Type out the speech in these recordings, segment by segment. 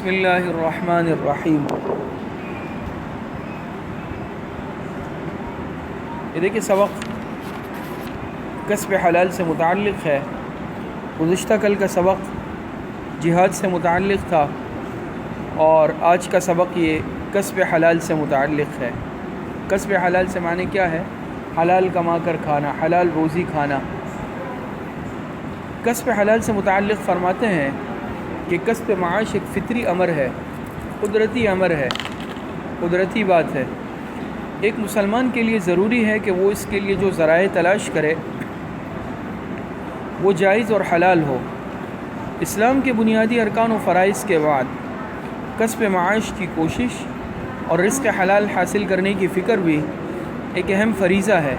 بسم اللہ الرحمن الرحیم۔ یہ دیکھیں سبق کسب حلال سے متعلق ہے۔ گزشتہ کل کا سبق جہاد سے متعلق تھا اور آج کا سبق یہ کسب حلال سے متعلق ہے۔ کسب حلال سے معنی کیا ہے؟ حلال کما کر کھانا، حلال روزی کھانا۔ کسب حلال سے متعلق فرماتے ہیں کہ کسب معاش ایک فطری امر ہے، قدرتی امر ہے، قدرتی بات ہے۔ ایک مسلمان کے لیے ضروری ہے کہ وہ اس کے لیے جو ذرائع تلاش کرے وہ جائز اور حلال ہو۔ اسلام کے بنیادی ارکان و فرائض کے بعد کسب معاش کی کوشش اور رزق حلال حاصل کرنے کی فکر بھی ایک اہم فریضہ ہے۔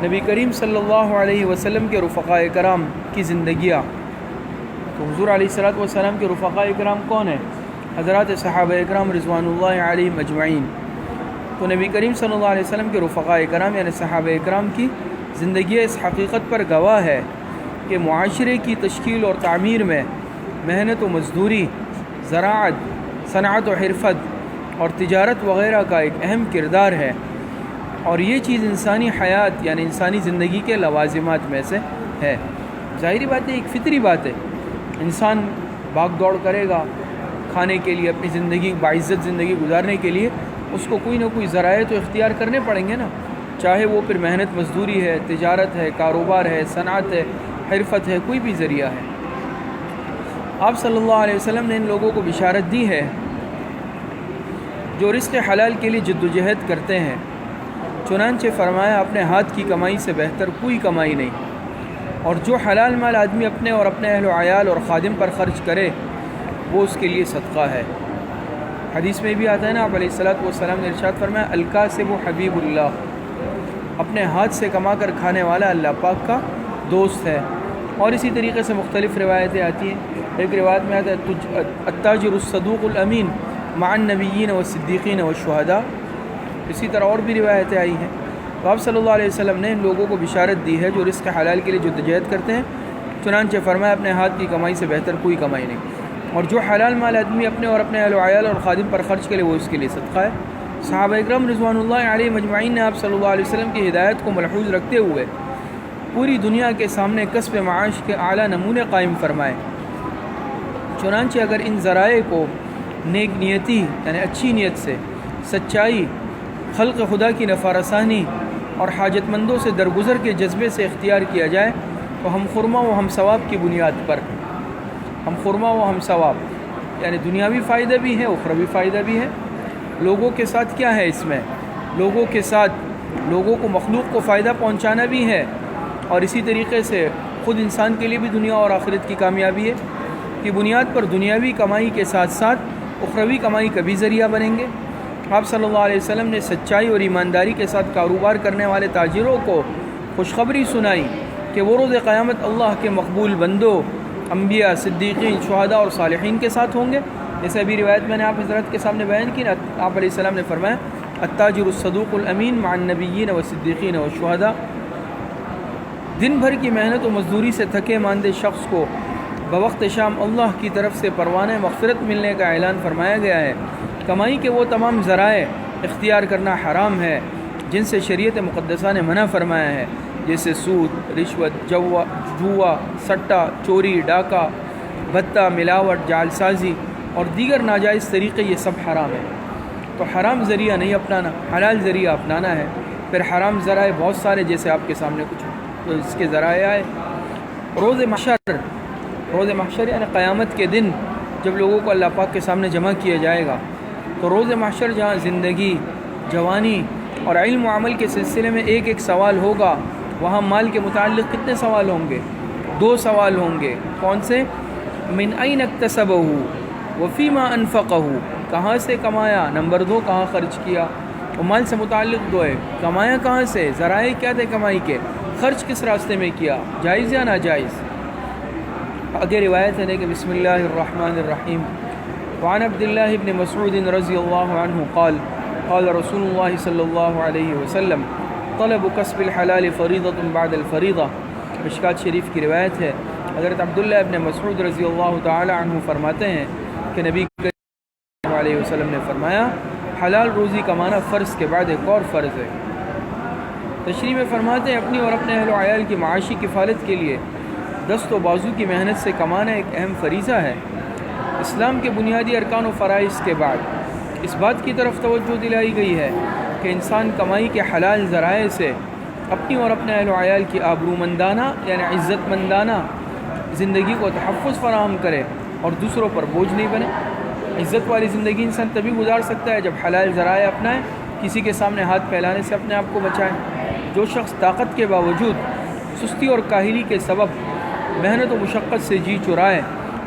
نبی کریم صلی اللہ علیہ وسلم کے رفقاء کرام کی زندگیاں، تو حضور علیہ الصلوۃ والسلام کے رفقاء کرام کون ہیں؟ حضرات صحابہ کرام رضوان اللہ علیہم اجمعین۔ تو نبی کریم صلی اللہ علیہ وسلم کے رفقاء کرام یعنی صحابہ کرام کی زندگی اس حقیقت پر گواہ ہے کہ معاشرے کی تشکیل اور تعمیر میں محنت و مزدوری، زراعت، صنعت و حرفت اور تجارت وغیرہ کا ایک اہم کردار ہے، اور یہ چیز انسانی حیات یعنی انسانی زندگی کے لوازمات میں سے ہے۔ ظاہری بات ہے، ایک فطری بات ہے، انسان بھاگ دوڑ کرے گا کھانے کے لیے، اپنی زندگی باعزت زندگی گزارنے کے لیے اس کو کوئی نہ کوئی ذرائع تو اختیار کرنے پڑیں گے نا، چاہے وہ پھر محنت مزدوری ہے، تجارت ہے، کاروبار ہے، صنعت ہے، حرفت ہے، کوئی بھی ذریعہ ہے۔ آپ صلی اللہ علیہ وسلم نے ان لوگوں کو بشارت دی ہے جو رزق حلال کے لیے جد و جہد کرتے ہیں۔ چنانچہ فرمایا اپنے ہاتھ کی کمائی سے بہتر کوئی کمائی نہیں، اور جو حلال مال آدمی اپنے اور اپنے اہل و عیال اور خادم پر خرچ کرے وہ اس کے لیے صدقہ ہے۔ حدیث میں بھی آتا ہے نا، آپ علیہ الصلوۃ والسلام نے ارشاد فرمایا الکاسب حبیب اللہ، اپنے ہاتھ سے کما کر کھانے والا اللہ پاک کا دوست ہے۔ اور اسی طریقے سے مختلف روایتیں آتی ہیں۔ ایک روایت میں آتا ہے التاجر الصدوق الامین مع النبیین والصدیقین والشہداء، اسی طرح اور بھی روایتیں آئی ہیں۔ تو آپ صلی اللہ علیہ وسلم نے ان لوگوں کو بشارت دی ہے جو رزق حلال کے لیے جدوجہد کرتے ہیں۔ چنانچہ فرمایا اپنے ہاتھ کی کمائی سے بہتر کوئی کمائی نہیں، اور جو حلال مال آدمی اپنے اور اپنے اہل و عیال اور خادم پر خرچ کرے وہ اس کے لیے صدقہ ہے۔ صحابہ اکرام رضوان اللہ علیہ مجمعین نے آپ صلی اللہ علیہ وسلم کی ہدایت کو ملحوظ رکھتے ہوئے پوری دنیا کے سامنے کسب معاش کے اعلیٰ نمونے قائم فرمائے۔ چنانچہ اگر ان ذرائع کو نیک نیتی یعنی اچھی نیت سے، سچائی، خلق خدا کی نفع رسانی اور حاجت مندوں سے درگزر کے جذبے سے اختیار کیا جائے تو ہم خرما و ہم ثواب کی بنیاد پر، ہم خرما و ہم ثواب یعنی دنیاوی فائدہ بھی ہے، اخروی فائدہ بھی ہے۔ لوگوں کے ساتھ کیا ہے؟ اس میں لوگوں کے ساتھ لوگوں کو مخلوق کو فائدہ پہنچانا بھی ہے، اور اسی طریقے سے خود انسان کے لیے بھی دنیا اور آخرت کی کامیابی ہے کی بنیاد پر دنیاوی کمائی کے ساتھ ساتھ اخروی کمائی کا بھی ذریعہ بنیں گے۔ آپ صلی اللہ علیہ وسلم نے سچائی اور ایمانداری کے ساتھ کاروبار کرنے والے تاجروں کو خوشخبری سنائی کہ وہ روز قیامت اللہ کے مقبول بندوں، انبیاء، صدیقین، شہداء اور صالحین کے ساتھ ہوں گے۔ جیسے ابھی روایت میں نے آپ حضرت کے سامنے بیان کی نا، آپ علیہ السلام نے فرمایا التاجر الصدوق الامین مع النبیین والصدیقین والشہداء۔ دن بھر کی محنت و مزدوری سے تھکے ماندے شخص کو بوقت شام اللہ کی طرف سے پروانہ مغفرت ملنے کا اعلان فرمایا گیا ہے۔ کمائی کے وہ تمام ذرائع اختیار کرنا حرام ہے جن سے شریعت مقدسہ نے منع فرمایا ہے، جیسے سود، رشوت، جوا، سٹہ، چوری، ڈاکہ، بھتہ، ملاوٹ، جعل سازی اور دیگر ناجائز طریقے، یہ سب حرام ہے۔ تو حرام ذریعہ نہیں اپنانا، حلال ذریعہ اپنانا ہے۔ پھر حرام ذرائع بہت سارے، جیسے آپ کے سامنے کچھ اس کے ذرائع آئے۔ روز محشر یعنی قیامت کے دن جب لوگوں کو اللہ پاک کے سامنے جمع کیا جائے گا، تو روز محشر جہاں زندگی، جوانی اور علم و عمل کے سلسلے میں ایک ایک سوال ہوگا، وہاں مال کے متعلق کتنے سوال ہوں گے؟ 2 سوال ہوں گے۔ کون سے؟ من این اکتسبہ وفیما انفقہ، کہاں سے کمایا، نمبر 2 کہاں خرچ کیا۔ وہ مال سے متعلق 2 ہے، کمایا کہاں سے، ذرائع کیا تھے کمائی کے، خرچ کس راستے میں کیا، جائز یا ناجائز۔ آگے روایت ہے کہ بسم اللہ الرحمن الرحیم، وعن عبد الله بن مسعود رضی اللہ عنہ قال قال رسول اللہ صلی اللہ علیہ وسلم طلب کسب الحلال فریضۃ بعد الفریضہ۔ مشکات شریف کی روایت ہے، حضرت عبداللہ ابن مسعود رضی اللہ تعالی عنہ فرماتے ہیں کہ نبی کریم صلی اللہ علیہ وسلم نے فرمایا حلال روزی کمانا فرض کے بعد ایک اور فرض ہے۔ تشریح میں فرماتے ہیں اپنی اور اپنے اہل و عیال کی معاشی کفالت کے لیے دست و بازو کی محنت سے کمانا ایک اہم فریضہ ہے۔ اسلام کے بنیادی ارکان و فرائض کے بعد اس بات کی طرف توجہ دلائی گئی ہے کہ انسان کمائی کے حلال ذرائع سے اپنی اور اپنے اہل و عیال کی آبرومندانہ یعنی عزت مندانہ زندگی کو تحفظ فراہم کرے اور دوسروں پر بوجھ نہیں بنے۔ عزت والی زندگی انسان تبھی گزار سکتا ہے جب حلال ذرائع اپنائے، کسی کے سامنے ہاتھ پھیلانے سے اپنے آپ کو بچائے۔ جو شخص طاقت کے باوجود سستی اور کاہلی کے سبب محنت و مشقت سے جی چرائے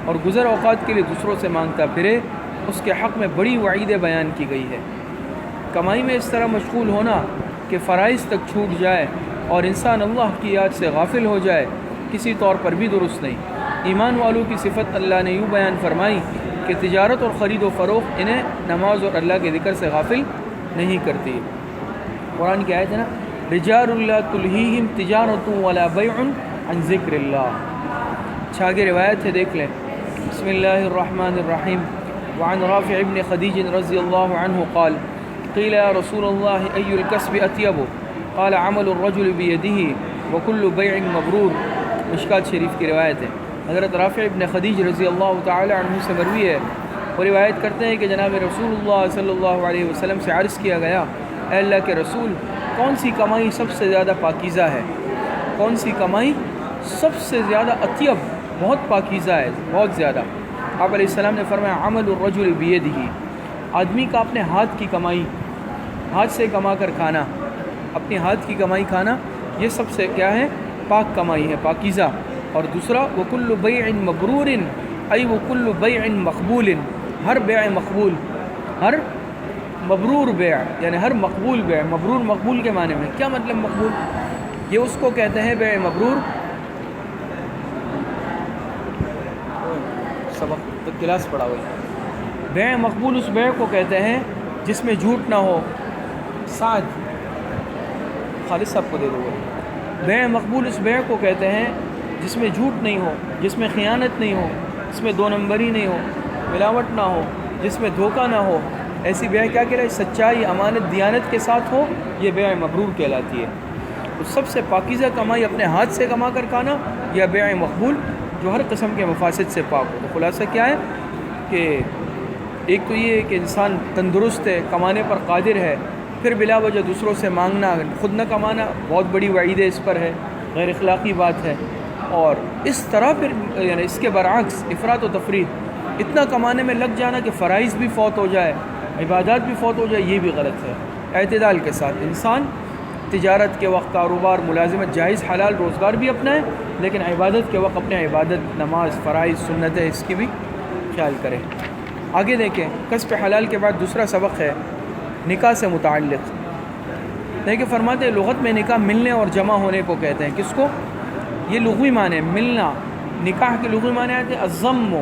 اور گزر اوقات کے لیے دوسروں سے مانگتا پھرے، اس کے حق میں بڑی وعید بیان کی گئی ہے۔ کمائی میں اس طرح مشغول ہونا کہ فرائض تک چھوٹ جائے اور انسان اللہ کی یاد سے غافل ہو جائے کسی طور پر بھی درست نہیں۔ ایمان والوں کی صفت اللہ نے یوں بیان فرمائی کہ تجارت اور خرید و فروخت انہیں نماز اور اللہ کے ذکر سے غافل نہیں کرتی۔ قرآن کی آیت ہے نا، رجال لا تلہیہم تجارت ولا بیع عن ذکر اللہ۔ آگے روایت ہے دیکھ لیں۔ بسم اللہ الرحمن الرحیم۔ وعن رافع بن خدیج رضی اللہ عنہ قال قیل یا رسول اللہ ای الکسب اطیب قال عمل الرجل بیدہ وکل بیع مبرور۔ مشکات شریف کی روایت ہے۔ حضرت رافع بن خدیج رضی اللہ تعالی عنہ سے مروی ہے، وہ روایت کرتے ہیں کہ جناب رسول اللہ صلی اللہ علیہ وسلم سے عرض کیا گیا، اے اللہ کے رسول، کون سی کمائی سب سے زیادہ پاکیزہ ہے؟ کون سی کمائی سب سے زیادہ اطیب، بہت پاکیزہ ہے، بہت زیادہ؟ آپ علیہ السلام نے فرمایا عمل الرجل بیدہ، آدمی کا اپنے ہاتھ کی کمائی، ہاتھ سے کما کر کھانا، اپنے ہاتھ کی کمائی کھانا، یہ سب سے کیا ہے؟ پاک کمائی ہے، پاکیزہ۔ اور دوسرا وکل بیع مبرور ای وکل بیع مقبول، ہر بیع مقبول، ہر مبرور بیع یعنی ہر مقبول بیع۔ مبرور مقبول کے معنی میں کیا مطلب؟ مقبول یہ اس کو کہتے ہیں بیع مبرور، سبق تو کلاس پڑھا ہوئی۔ بیع مقبول اس بیع کو کہتے ہیں جس میں جھوٹ نہ ہو۔ سعد خالد صاحب کو دے دو۔ بیع مقبول اس بیع کو کہتے ہیں جس میں جھوٹ نہیں ہو، جس میں خیانت نہیں ہو، جس میں دو نمبری نہیں ہو، ملاوٹ نہ ہو، جس میں دھوکہ نہ ہو۔ ایسی بیع کیا کہلائی؟ سچائی، امانت، دیانت کے ساتھ ہو، یہ بیع مبرور کہلاتی ہے۔ تو سب سے پاکیزہ کمائی اپنے ہاتھ سے کما کر کھانا یا بیع مقبول جو ہر قسم کے مفاسد سے پاک ہو۔ تو خلاصہ کیا ہے کہ ایک تو یہ ہے کہ انسان تندرست ہے، کمانے پر قادر ہے، پھر بلا وجہ دوسروں سے مانگنا، خود نہ کمانا، بہت بڑی وعید اس پر ہے، غیر اخلاقی بات ہے۔ اور اس طرح پھر یعنی اس کے برعکس افراط و تفریط، اتنا کمانے میں لگ جانا کہ فرائض بھی فوت ہو جائے، عبادات بھی فوت ہو جائے، یہ بھی غلط ہے۔ اعتدال کے ساتھ انسان تجارت کے وقت کاروبار، ملازمت، جائز حلال روزگار بھی اپنائے، لیکن عبادت کے وقت اپنے عبادت، نماز، فرائض، سنتیں، اس کی بھی خیال کریں۔ آگے دیکھیں، کسب حلال کے بعد دوسرا سبق ہے نکاح سے متعلق۔ دیکھیں فرماتے ہیں لغت میں نکاح ملنے اور جمع ہونے کو کہتے ہیں۔ کس کو؟ یہ لغوی معنی ملنا، نکاح کے لغوی معنی آتے ہیں الضم،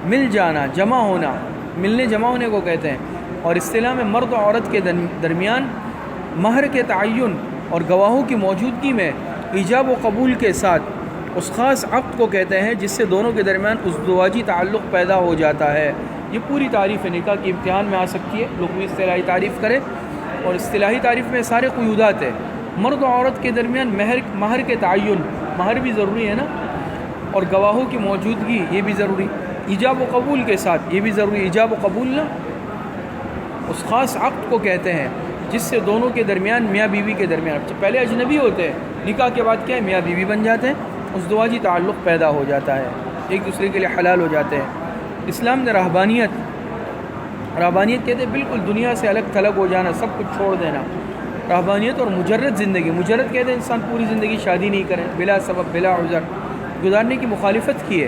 مل جانا، جمع ہونا، ملنے جمع ہونے کو کہتے ہیں۔ اور اصطلاح میں مرد و عورت کے درمیان مہر کے تعین اور گواہوں کی موجودگی میں ایجاب و قبول کے ساتھ اس خاص عقد کو کہتے ہیں جس سے دونوں کے درمیان ازدواجی تعلق پیدا ہو جاتا ہے۔ یہ پوری تعریف نکاح کی امتحان میں آ سکتی ہے، لغوی اصطلاحی تعریف کرے، اور اصطلاحی تعریف میں سارے قیودات ہیں۔ مرد و عورت کے درمیان مہر کے تعین، مہر بھی ضروری ہے نا، اور گواہوں کی موجودگی یہ بھی ضروری، ایجاب و قبول کے ساتھ یہ بھی ضروری۔ ایجاب و قبول نا اس خاص عقد کو کہتے ہیں جس سے دونوں کے درمیان، میاں بیوی کے درمیان، پہلے اجنبی ہوتے ہیں، نکاح کے بعد کیا ہے؟ میاں بیوی بن جاتے ہیں، ازدواجی تعلق پیدا ہو جاتا ہے، ایک دوسرے کے لیے حلال ہو جاتے ہیں۔ اسلام نے رہبانیت کہتے ہیں بالکل دنیا سے الگ تھلگ ہو جانا، سب کچھ چھوڑ دینا، رہبانیت اور مجرد زندگی۔ مجرد کہتے ہیں انسان پوری زندگی شادی نہیں کرے، بلا سبب بلا عذر گزارنے کی مخالفت کی ہے۔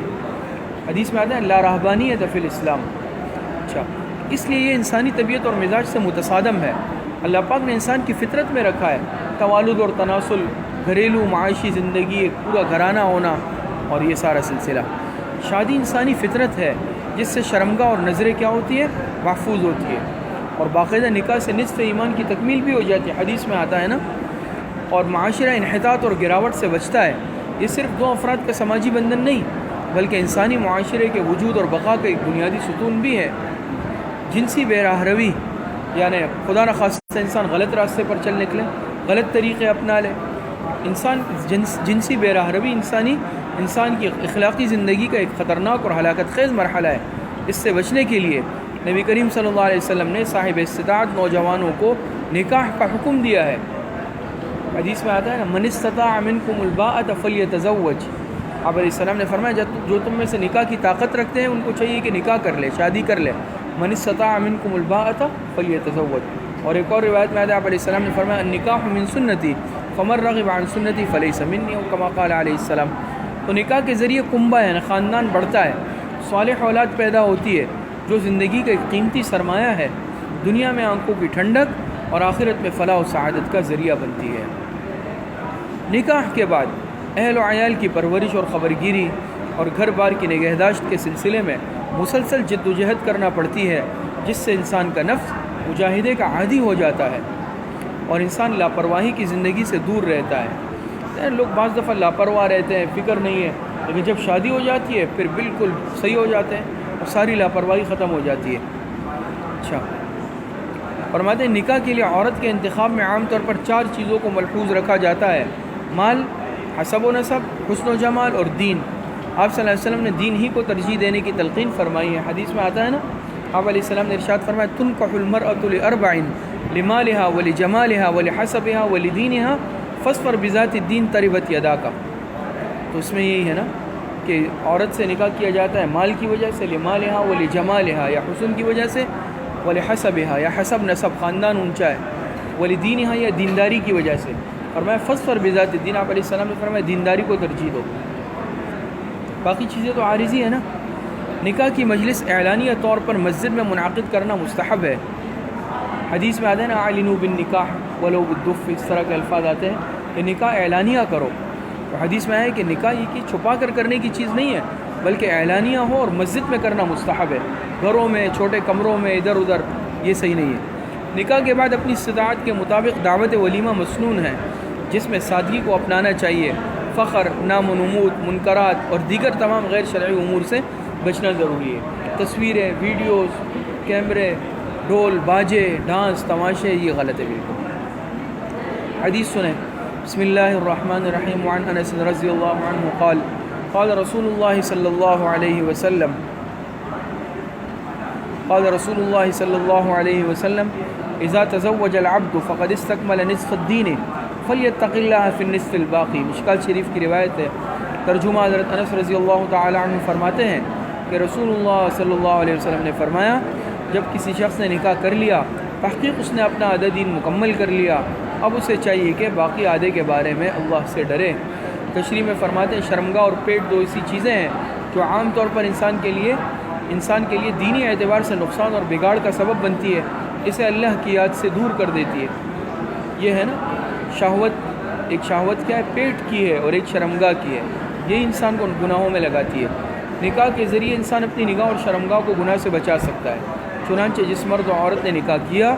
حدیث میں آتا ہے لا رہبانیت فی الاسلام۔ اچھا، اس لیے یہ انسانی طبیعت اور مزاج سے متصادم ہے۔ اللہ پاک نے انسان کی فطرت میں رکھا ہے توالد اور تناسل، گھریلو معاشی زندگی، ایک پورا گھرانہ ہونا، اور یہ سارا سلسلہ۔ شادی انسانی فطرت ہے جس سے شرمگاہ اور نظریں کیا ہوتی ہے؟ محفوظ ہوتی ہے، اور باقاعدہ نکاح سے نصف ایمان کی تکمیل بھی ہو جاتی ہے، حدیث میں آتا ہے نا۔ اور معاشرہ انحطاط اور گراوٹ سے بچتا ہے۔ یہ صرف دو افراد کا سماجی بندھن نہیں بلکہ انسانی معاشرے کے وجود اور بقا کا ایک بنیادی ستون بھی ہے۔ جنسی بے راہ روی یعنی خدا نخواستہ انسان غلط راستے پر چل نکلے، غلط طریقے اپنا لے، جنسی بے راہ روی انسان کی اخلاقی زندگی کا ایک خطرناک اور ہلاکت خیز مرحلہ ہے۔ اس سے بچنے کے لیے نبی کریم صلی اللہ علیہ وسلم نے صاحب استطاعت نوجوانوں کو نکاح کا حکم دیا ہے۔ حدیث میں آتا ہے نا، من استطاع منکم الباءۃ فلیتزوج۔ آپ علیہ السلام نے فرمایا جو تم میں سے نکاح کی طاقت رکھتے ہیں ان کو چاہیے کہ نکاح کر لے، شادی کر لے۔ من استطاع منکم الباءۃ فلیتزوج۔ اور ایک اور روایت میں آتا ہے آپ علیہ السلام نے فرمایا النکاح من سنتی فمن رغب عن سنتی فلیس منی، او کما قال علیہ السلام۔ تو نکاح کے ذریعے کنبہ یعنی خاندان بڑھتا ہے، صالح اولاد پیدا ہوتی ہے جو زندگی کا ایک قیمتی سرمایہ ہے، دنیا میں آنکھوں کی ٹھنڈک اور آخرت میں فلاح و سعادت کا ذریعہ بنتی ہے۔ نکاح کے بعد اہل و عیال کی پرورش اور خبرگیری اور گھر بار کی نگہداشت کے سلسلے میں مسلسل جد و جہد کرنا پڑتی ہے، جس سے انسان کا نفس مجاہدے کا عادی ہو جاتا ہے اور انسان لاپرواہی کی زندگی سے دور رہتا ہے۔ لوگ بعض دفعہ لاپرواہ رہتے ہیں، فکر نہیں ہے، لیکن جب شادی ہو جاتی ہے پھر بالکل صحیح ہو جاتے ہیں اور ساری لاپرواہی ختم ہو جاتی ہے۔ اچھا، فرماتے ہیں نکاح کے لیے عورت کے انتخاب میں عام طور پر 4 چیزوں کو ملحوظ رکھا جاتا ہے: مال، حسب و نسب، حسن و جمال اور دین۔ آپ صلی اللہ علیہ وسلم نے دین ہی کو ترجیح دینے کی تلقین فرمائی ہے۔ حدیث میں آتا ہے نا، آپ علیہ السلام نے ارشاد فرمایا تنکح المرأۃ لأربع لمالها ولجمالها ولحسبها ولدینها فاظفر بذات الدین تربت یداک۔ تو اس میں یہی ہے نا کہ عورت سے نکاح کیا جاتا ہے مال کی وجہ سے، لمالها ولجمالها یا حسن کی وجہ سے، ولحسبها یا حسب نسب خاندان اونچا ہے، ولدینها یا دینداری کی وجہ سے۔ فرمایا فاظفر بذات الدین، آپ علیہ السلام نے فرمایا دینداری کو ترجیح دو، باقی چیزیں تو عارضی ہے نا۔ نکاح کی مجلس اعلانیہ طور پر مسجد میں منعقد کرنا مستحب ہے۔ حدیث میں آتے ہیں نا اعلنوا بالنکاح ولو بالدف، اس طرح کے الفاظ آتے ہیں کہ نکاح اعلانیہ کرو۔ تو حدیث میں ہے کہ نکاح یہ کہ چھپا کر کرنے کی چیز نہیں ہے، بلکہ اعلانیہ ہو اور مسجد میں کرنا مستحب ہے۔ گھروں میں، چھوٹے کمروں میں، ادھر ادھر یہ صحیح نہیں ہے۔ نکاح کے بعد اپنی استطاعت کے مطابق دعوت ولیمہ مسنون ہے، جس میں سادگی کو اپنانا چاہیے، فخر، نام و نمود، منکرات اور دیگر تمام غیر شرعی امور سے بچنا ضروری ہے۔ تصویریں، ویڈیوز، کیمرے، ڈھول، باجے، ڈانس، تماشے، یہ غلط ہے بالکل۔ حدیث سنیں، بسم اللہ الرحمن الرحیم، وعن انس رضی اللہ عنہ قال قال رسول اللہ صلی اللہ علیہ وسلم اذا تزوج العبد فقد استكمل نصف الدین فلیتق اللہ فی النصف الباقی۔ مشکات شریف کی روایت ہے۔ ترجمہ حضرت انس رضی اللہ تعالی عنہ فرماتے ہیں کہ رسول اللہ صلی اللہ علیہ وسلم نے فرمایا جب کسی شخص نے نکاح کر لیا، تحقیق اس نے اپنا آدھا دین مکمل کر لیا، اب اسے چاہیے کہ باقی آدھے کے بارے میں اللہ سے ڈرے۔ تشریح میں فرماتے ہیں شرمگاہ اور پیٹ 2 ایسی چیزیں ہیں جو عام طور پر انسان کے لیے دینی اعتبار سے نقصان اور بگاڑ کا سبب بنتی ہے، اسے اللہ کی یاد سے دور کر دیتی ہے۔ یہ ہے نا شہوت، ایک شہوت کیا ہے؟ پیٹ کی ہے، اور ایک شرمگاہ کی ہے، یہی انسان کو گناہوں میں لگاتی ہے۔ نکاح کے ذریعے انسان اپنی نگاہ اور شرمگاہ کو گناہ سے بچا سکتا ہے۔ چنانچہ جس مرد و عورت نے نکاح کیا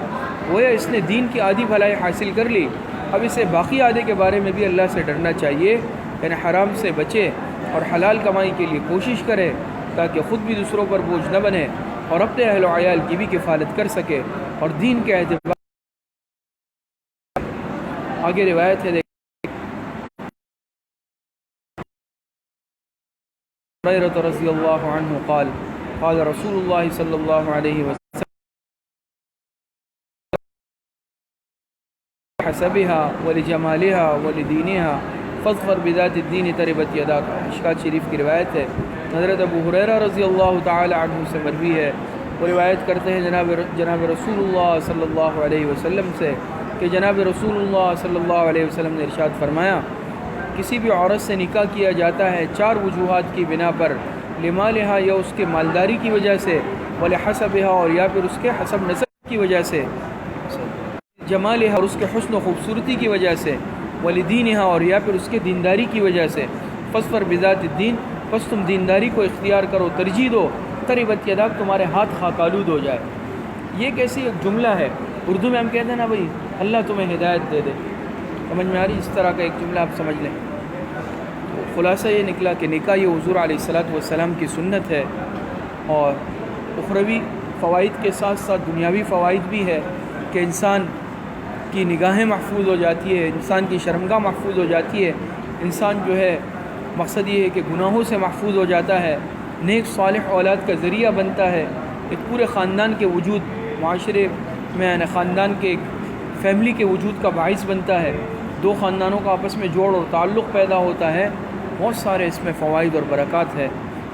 گویا اس نے دین کی آدھی بھلائی حاصل کر لی، اب اسے باقی آدھے کے بارے میں بھی اللہ سے ڈرنا چاہیے، یعنی حرام سے بچے اور حلال کمائی کے لیے کوشش کرے تاکہ خود بھی دوسروں پر بوجھ نہ بنے اور اپنے اہل و عیال کی بھی کفالت کر سکے اور دین کے اعتبار۔ آگے روایت ہے ہریرہ رضی اللہ عنہ قال قال رسول اللہ صلی اللہ علیہ وسلم حسبها ولجمالها ولدینها فاظفر بذات الدین تربت یداک۔ مشکات شریف کی روایت ہے۔ حضرت ابو ہریرہ رضی اللہ تعالی عنہ سے مروی ہے، وہ روایت کرتے ہیں جناب رسول اللہ صلی اللہ علیہ وسلم سے کہ جناب رسول اللہ صلی اللہ علیہ وسلم نے ارشاد فرمایا کسی بھی عورت سے نکاح کیا جاتا ہے 4 وجوہات کی بنا پر، لمالہا یا اس کے مالداری کی وجہ سے، ولحسبہا اور یا پھر اس کے حسب نسب کی وجہ سے، جمالہا اور اس کے حسن و خوبصورتی کی وجہ سے، ولدینہا اور یا پھر اس کے دینداری کی وجہ سے، فاظفر بذات الدین پس تم دینداری کو اختیار کرو، ترجیح دو، تربت یداک تمہارے ہاتھ خاک آلود ہو جائے۔ یہ کیسی ایک جملہ ہے، اردو میں ہم کہتے ہیں نا بھائی اللہ تمہیں ہدایت دے دے، سمجھ میں آ رہی؟ اس طرح کا ایک جملہ آپ سمجھ لیں۔ خلاصہ یہ نکلا کہ نکاح یہ حضور علیہ الصلوۃ والسلام کی سنت ہے، اور اخروی فوائد کے ساتھ ساتھ دنیاوی فوائد بھی ہے کہ انسان کی نگاہیں محفوظ ہو جاتی ہے، انسان کی شرمگاہ محفوظ ہو جاتی ہے، انسان جو ہے مقصد یہ ہے کہ گناہوں سے محفوظ ہو جاتا ہے، نیک صالح اولاد کا ذریعہ بنتا ہے، ایک پورے خاندان کے وجود معاشرے میں یعنی خاندان کے ایک فیملی کے وجود کا باعث بنتا ہے، دو خاندانوں کا آپس میں جوڑ اور تعلق پیدا ہوتا ہے، بہت سارے اس میں فوائد اور برکات ہے۔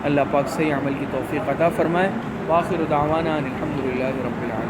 اللہ پاک صحیح عمل کی توفیق عطا فرمائے۔ وآخر دعوانا ان الحمد للہ رب العالمین۔